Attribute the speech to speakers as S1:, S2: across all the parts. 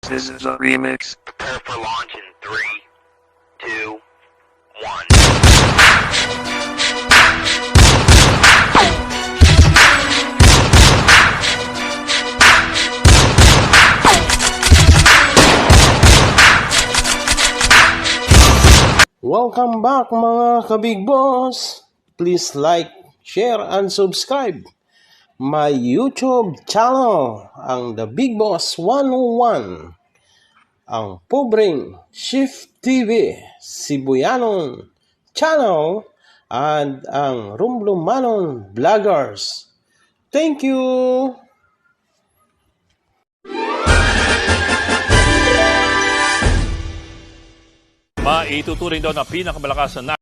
S1: This is a remix.
S2: Prepare for launch in 3, 2, 1.
S3: Welcome back mga ka-Big Boss. Please like, share, and subscribe my YouTube channel, ang The Big Boss 101, ang pobreng Shift TV, Sibuyanong channel, and ang Rumblumanong Vloggers. Thank you!
S4: Maituturing daw na pinakamalakas na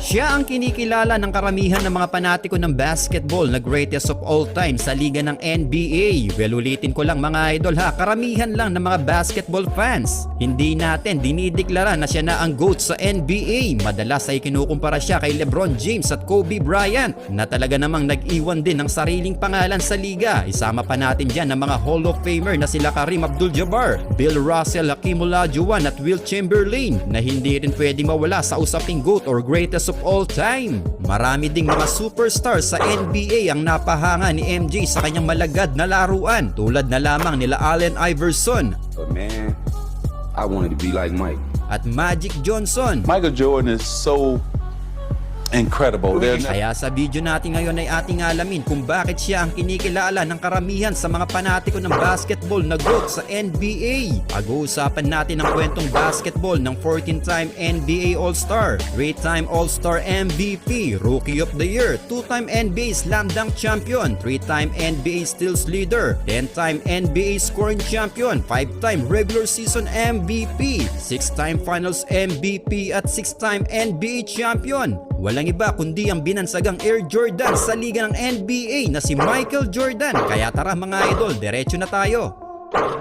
S5: Siya ang kinikilala ng karamihan ng mga panatiko ng basketball na greatest of all time sa liga ng NBA. Well, ulitin ko lang mga idol ha, karamihan lang ng mga basketball fans. Hindi natin dinideklara na siya na ang GOAT sa NBA. Madalas ay kinukumpara siya kay LeBron James at Kobe Bryant na talaga namang nag-iwan din ng sariling pangalan sa liga. Isama pa natin dyan ng mga Hall of Famer na sila Kareem Abdul-Jabbar, Bill Russell, Hakeem Olajuwon at Wilt Chamberlain na hindi rin pwedeng mawala sa usaping GOAT or greatest of all time. Marami ding mga superstars sa NBA ang napahanga ni MJ sa kanyang malagad na laruan, tulad na lamang nila Allen Iverson,
S6: But man, I wanted to be like Mike.
S5: at Magic Johnson.
S6: Michael Jordan is so incredible.
S5: Kaya sa video natin ngayon ay ating alamin kung bakit siya ang kinikilala ng karamihan sa mga panatiko ng basketball na GOAT sa NBA. Pag-uusapan natin ang kwentong basketball ng 14-time NBA All-Star, 3-time All-Star MVP, Rookie of the Year, 2-time NBA Slam Dunk Champion, 3-time NBA Steals Leader, 10-time NBA Scoring Champion, 5-time Regular Season MVP, 6-time Finals MVP at 6-time NBA Champion. Walang iba kundi ang binansagang Air Jordan sa liga ng NBA na si Michael Jordan. Kaya tara mga idol, diretso na tayo.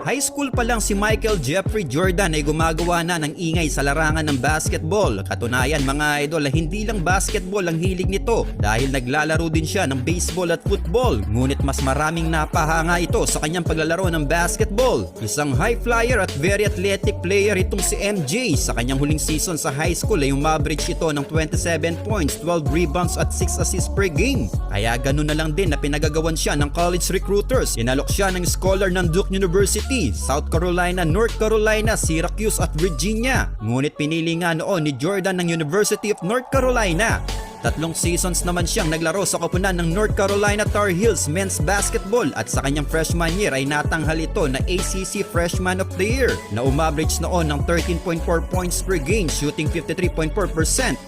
S5: High school pa lang si Michael Jeffrey Jordan ay gumagawa na ng ingay sa larangan ng basketball. Katunayan mga idol, hindi lang basketball ang hilig nito dahil naglalaro din siya ng baseball at football. Ngunit mas maraming napahanga ito sa kanyang paglalaro ng basketball. Isang high flyer at very athletic player itong si MJ. Sa kanyang huling season sa high school ay umaverage ito ng 27 points, 12 rebounds at 6 assists per game. Kaya ganun na lang din na pinagagawan siya ng college recruiters. Inalok siya ng scholar ng Duke University, South Carolina, North Carolina, Syracuse at Virginia. Ngunit pinili nga noon ni Jordan ng University of North Carolina. 3 seasons naman siyang naglaro sa koponan ng North Carolina Tar Heels men's basketball at sa kanyang freshman year ay natanghal ito na ACC Freshman of the Year na umaverage noon ng 13.4 points per game, shooting 53.4%.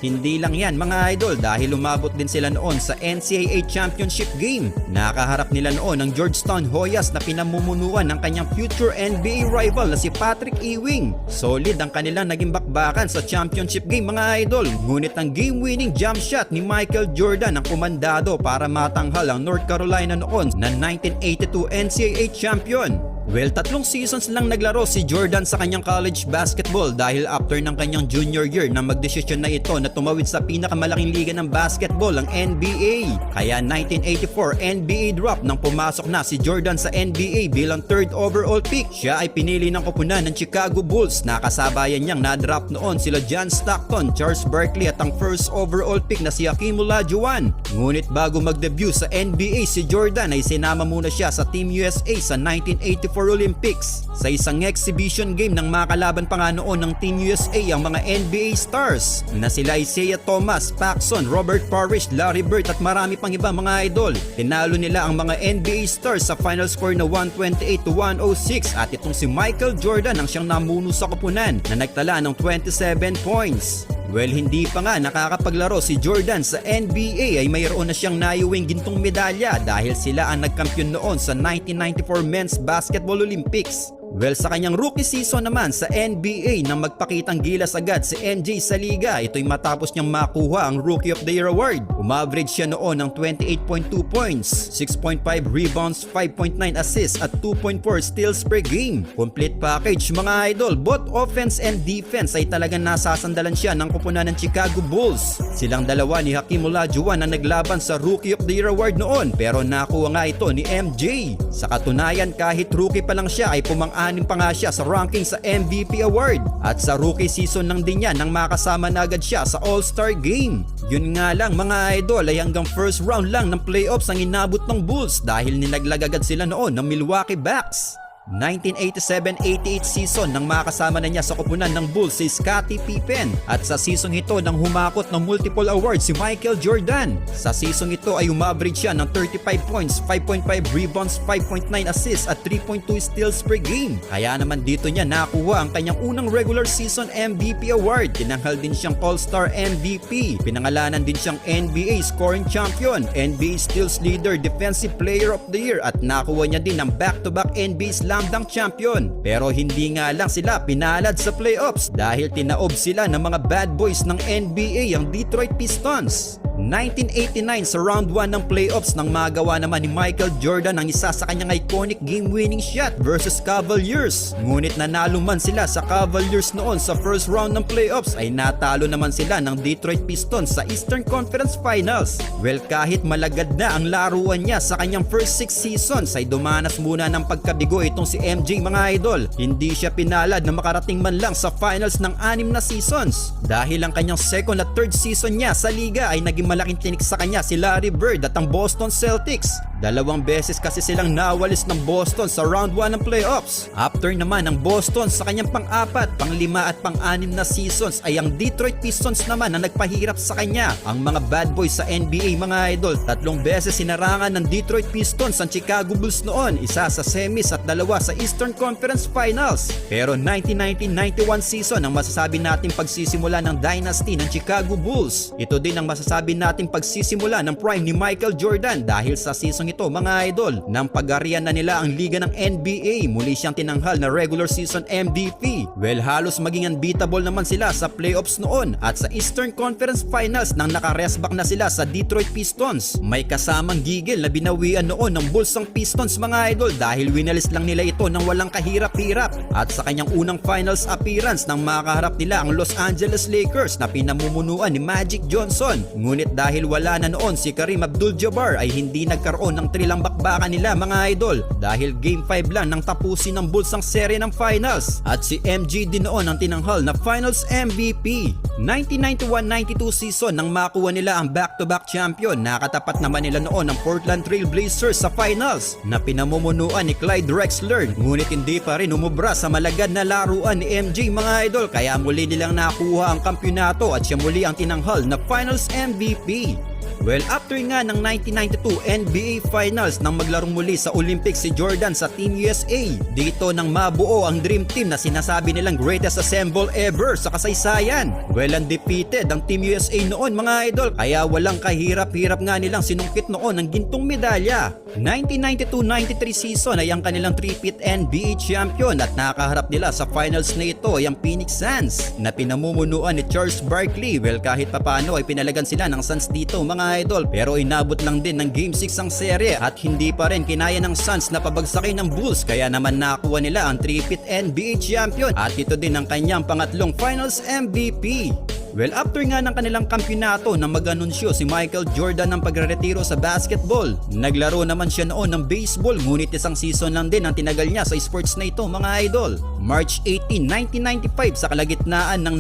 S5: Hindi lang yan mga idol dahil umabot din sila noon sa NCAA Championship game. Nakaharap nila noon ang Georgetown Hoyas na pinamumunuan ng kanyang future NBA rival na si Patrick Ewing. Solid ang kanilang naging bakbakan sa championship game mga idol. Ngunit ang game-winning jump shot ni Michael Jordan ang komandado para matanghal ang North Carolina noon na 1982 NCAA champion. Well, 3 seasons lang naglaro si Jordan sa kanyang college basketball dahil after ng kanyang junior year na magdesisyon na ito na tumawid sa pinakamalaking liga ng basketball, ang NBA. Kaya 1984 NBA draft nang pumasok na si Jordan sa NBA bilang 3rd overall pick. Siya ay pinili ng koponan ng Chicago Bulls. Nakasabayan niyang na-draft noon sila John Stockton, Charles Barkley at ang 1st overall pick na si Hakeem Olajuwon. Ngunit bago mag-debut sa NBA si Jordan ay sinama muna siya sa Team USA sa 1984 Olympics. Sa isang exhibition game ng makalaban pa nga noon ng Team USA ang mga NBA stars na sila Isaiah Thomas, Paxson, Robert Parrish, Larry Bird at marami pang iba mga idol. Tinalo nila ang mga NBA stars sa final score na 128-106 at itong si Michael Jordan ang siyang namuno sa koponan na nagtala ng 27 points. Well, hindi pa nga nakakapaglaro si Jordan sa NBA ay mayroon na siyang naiuwing gintong medalya dahil sila ang nagkampiyon noon sa 1994 Men's Basketball Olympics. Well, sa kanyang rookie season naman sa NBA nang magpakitang gilas agad si MJ sa liga, ito'y matapos niyang makuha ang Rookie of the Year award. Umaverage siya noon ng 28.2 points, 6.5 rebounds, 5.9 assists at 2.4 steals per game. Complete package mga idol, both offense and defense ay talagang nasasandalan siya ng koponan ng Chicago Bulls. Silang dalawa ni Hakeem Olajuwon ang naglaban sa Rookie of the Year award noon, pero nakuha nga ito ni MJ. Sa katunayan, kahit rookie pa lang siya ay pumang-anim pa nga siya sa ranking sa MVP award. At sa rookie season lang din niya nang makasama na agad siya sa All-Star Game. Yun nga lang mga idol ay hanggang first round lang ng playoffs ang inabot ng Bulls dahil nilaglag agad sila noon ng Milwaukee Bucks. 1987-88 season nang makasama na niya sa koponan ng Bulls si Scottie Pippen, at sa season ito nang humakot ng multiple awards si Michael Jordan. Sa season ito ay umaverage siya ng 35 points, 5.5 rebounds, 5.9 assists at 3.2 steals per game. Kaya naman dito niya nakuha ang kanyang unang regular season MVP award. Tinanghal din siyang All-Star MVP, pinangalanan din siyang NBA Scoring Champion, NBA Steals Leader, Defensive Player of the Year, at nakuha niya din ang back-to-back NBA Slam Dunk Champion. Pero hindi nga lang sila pinalad sa playoffs dahil tinaob sila ng mga bad boys ng NBA, ang Detroit Pistons. 1989 sa round 1 ng playoffs nang magawa naman ni Michael Jordan ang isa sa kanyang iconic game-winning shot versus Cavaliers. Ngunit nanalo man sila sa Cavaliers noon sa first round ng playoffs ay natalo naman sila ng Detroit Pistons sa Eastern Conference Finals. Well, kahit malagad na ang laruan niya sa kanyang first 6 seasons ay dumanas muna ng pagkabigo itong si MJ mga idol. Hindi siya pinalad na makarating man lang sa finals ng 6 na seasons dahil ang kanyang second at third season niya sa liga ay naging malaking tinik sa kanya si Larry Bird at ang Boston Celtics. 2 beses kasi silang nawalis ng Boston sa round 1 ng playoffs. After naman ng Boston sa kanyang pang-4, pang-5 at pang-6 na seasons ay ang Detroit Pistons naman ang nagpahirap sa kanya. Ang mga bad boys sa NBA mga idol, 3 beses sinarangan ng Detroit Pistons ang Chicago Bulls noon, isa sa semis at 2 sa Eastern Conference Finals. Pero 1990-91 season ang masasabi nating pagsisimula ng dynasty ng Chicago Bulls. Ito din ang masasabi nating pagsisimula ng prime ni Michael Jordan dahil sa season ito mga idol, nang pag-arian na nila ang liga ng NBA, muli siyang tinanghal na regular season MVP. Well, halos maging unbeatable naman sila sa playoffs noon at sa Eastern Conference Finals nang naka-rest back na sila sa Detroit Pistons. May kasamang gigil na binawian noon ng Bulls ang Pistons mga idol dahil winalis lang nila ito ng walang kahirap-hirap. At sa kanyang unang finals appearance nang makaharap nila ang Los Angeles Lakers na pinamumunuan ni Magic Johnson. Ngunit dahil wala na noon si Kareem Abdul-Jabbar ay hindi nagkaroon ng trilang bakbakan nila mga idol dahil game 5 lang nang tapusin ng Bulls ang serye ng finals at si MJ din noon ang tinanghal na finals MVP. 1991-92 season nang makuha nila ang back-to-back champion, nakatapat naman nila noon ang Portland Trail Blazers sa finals na pinamumunuan ni Clyde Drexler, ngunit hindi pa rin umubra sa malagad na laruan ni MJ mga idol kaya muli nilang nakuha ang kampyonato at siya muli ang tinanghal na finals MVP. Well, after nga ng 1992 NBA Finals nang maglarong muli sa Olympics si Jordan sa Team USA, dito nang mabuo ang Dream Team na sinasabi nilang greatest assemble ever sa kasaysayan. Well, undefeated ang Team USA noon mga idol, kaya walang kahirap-hirap nga nilang sinungkit noon ang gintong medalya. 1992-93 season ay ang kanilang 3-peat NBA champion at nakaharap nila sa finals na ito ay ang Phoenix Suns na pinamumunuan ni Charles Barkley. Well, kahit papano ay pinalagan sila ng Suns dito mga idol, pero inabot lang din ng Game 6 ang serye at hindi pa rin kinaya ng Suns na pabagsakin ng Bulls kaya naman nakuha nila ang 3-peat NBA champion at ito din ang kanyang pangatlong finals MVP. Well, after nga ng kanilang kampyonato na mag-anunsyo si Michael Jordan ng pagreretiro sa basketball, naglaro naman siya noon ng baseball ngunit isang season lang din ang tinagal niya sa sports na ito mga idol. March 18, 1995 sa kalagitnaan ng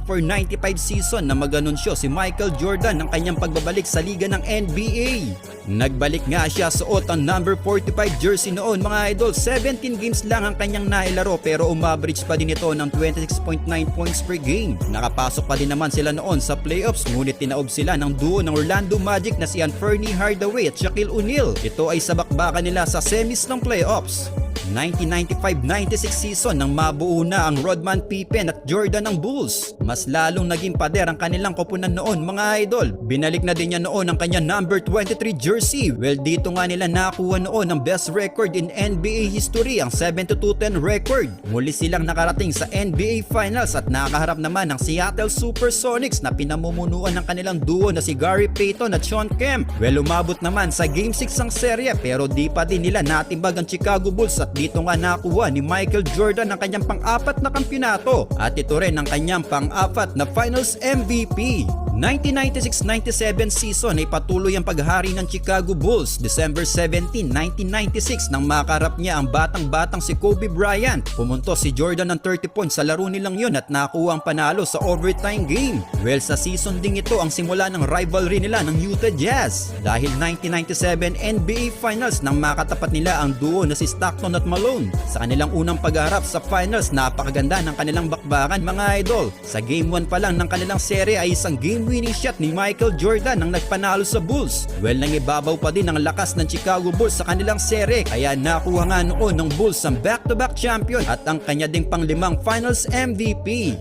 S5: 1994-95 season na mag-anunsyo si Michael Jordan ng kanyang pagbabalik sa liga ng NBA. Nagbalik nga siya suot ang number 45 jersey noon mga idol. 17 games lang ang kanyang nailaro pero umaverage pa din ito ng 26.9 points per game. Nakapasok pa din naman sila noon sa playoffs ngunit tinaob sila ng duo ng Orlando Magic na si Anthony Hardaway at Shaquille O'Neal. Ito ay sa bakbakan nila sa semis ng playoffs. 1995-96 season nang mabuo na ang Rodman, Pippen at Jordan ng Bulls. mas lalong naging pader ang kanilang koponan noon mga idol. Binalik na din niya noon ang kanya number 23 jersey. Well, dito nga nila nakuha noon ang best record in NBA history, ang 72-10 record. Muli silang nakarating sa NBA Finals at nakaharap naman ng Seattle Supersonics na pinamumunuan ng kanilang duo na si Gary Payton at Shawn Kemp. Well, umabot naman sa Game 6 ang serye pero di pa din nila natimbag ang Chicago Bulls at dito nga nakuha ni Michael Jordan ang kanyang pang-apat na kampyonato at ito rin ang kanyang pang-apat na Finals MVP. 1996-97 season ay patuloy ang paghari ng Chicago Bulls. December 17, 1996 nang makarap niya ang batang-batang si Kobe Bryant. Pumunto si Jordan ng 30 points sa laro nilang yun at nakuha ang panalo sa overtime game. Well, sa season ding ito ang simula ng rivalry nila ng Utah Jazz. Dahil 1997 NBA Finals nang makatapat nila ang duo na si Stockton at Malone. Sa kanilang unang pagharap sa Finals, napakaganda ng kanilang bakbakan mga idol. Sa Game 1 pa lang ng kanilang serye ay isang game-winning shot ni Michael Jordan ang nagpanalo sa Bulls. Well, nangibabaw pa din ang lakas ng Chicago Bulls sa kanilang serye kaya nakuha nga noon ng Bulls ang back-to-back champion at ang kanya ding panglimang Finals MVP.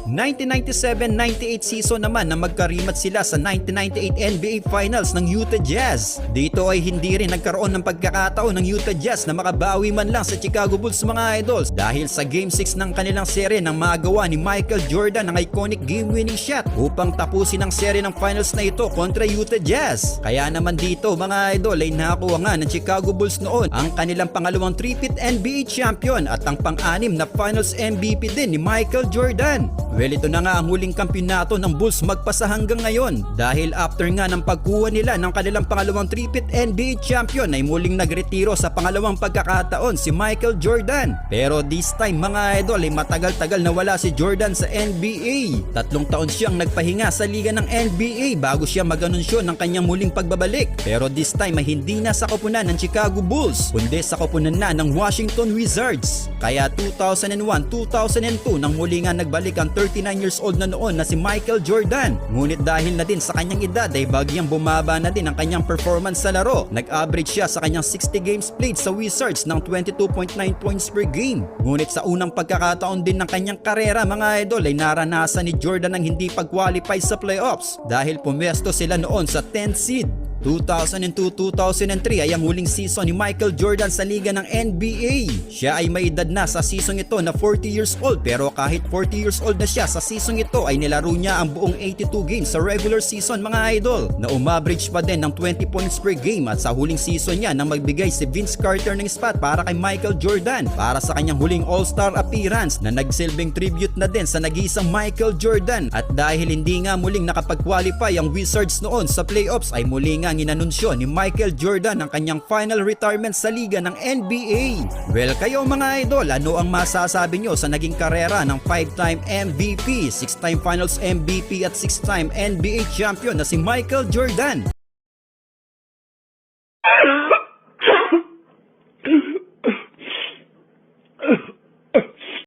S5: 1997-98 season naman na magkarimat sila sa 1998 NBA Finals ng Utah Jazz. Dito ay hindi rin nagkaroon ng pagkakataon ng Utah Jazz na makabawi man lang sa Chicago Bulls mga idols dahil sa Game 6 ng kanilang serye nang magawa ni Michael Jordan ang iconic game-winning shot upang tapusin ang serye ng Finals na ito kontra Utah Jazz. Kaya naman dito mga idol ay nakakuha nga ng Chicago Bulls noon ang kanilang pangalawang three-peat NBA champion at ang pang-anim na Finals MVP din ni Michael Jordan. Well, ito na nga ang huling kampyonato ng Bulls magpasa hanggang ngayon dahil after nga ng pagkuha nila ng kanilang pangalawang three-peat NBA champion ay muling nagretiro sa pangalawang pagkakataon si Michael Jordan. Pero this time mga idol ay matagal-tagal na wala si Jordan sa NBA. 3 taon siyang nagpahinga sa liga ng NBA bago siya mag-anunsyo ng kanyang muling pagbabalik. Pero this time ay hindi na sa koponan ng Chicago Bulls kundi sa koponan na ng Washington Wizards. Kaya 2001-2002 nang muli nga nagbalik ang 39 years old na noon na si Michael Jordan. Ngunit dahil na din sa kanyang edad ay bagyang bumaba na din ang kanyang performance sa laro. Nag-average siya sa kanyang 60 games played sa Wizards ng 22.9 points per game. Ngunit sa unang pagkakataon din ng kanyang karera mga idol ay naranasan ni Jordan ang hindi pag-qualify sa playoffs dahil pumwesto sila noon sa 10th seed. 2002-2003 ay ang huling season ni Michael Jordan sa liga ng NBA. Siya ay may edad na sa season ito na 40 years old pero kahit 40 years old na siya sa season ito ay nilaro niya ang buong 82 games sa regular season mga idol na umaverage pa din ng 20 points per game at sa huling season niya nang magbigay si Vince Carter ng spot para kay Michael Jordan para sa kanyang huling All-Star appearance na nagsilbing tribute na din sa nag-iisang Michael Jordan at dahil hindi nga muling nakapag-qualify ang Wizards noon sa playoffs ay muli nga ang inanunsyo ni Michael Jordan ang kanyang final retirement sa liga ng NBA. Well, kayo mga idol, ano ang masasabi nyo sa naging karera ng 5-time MVP, 6-time Finals MVP at 6-time NBA champion na si Michael Jordan?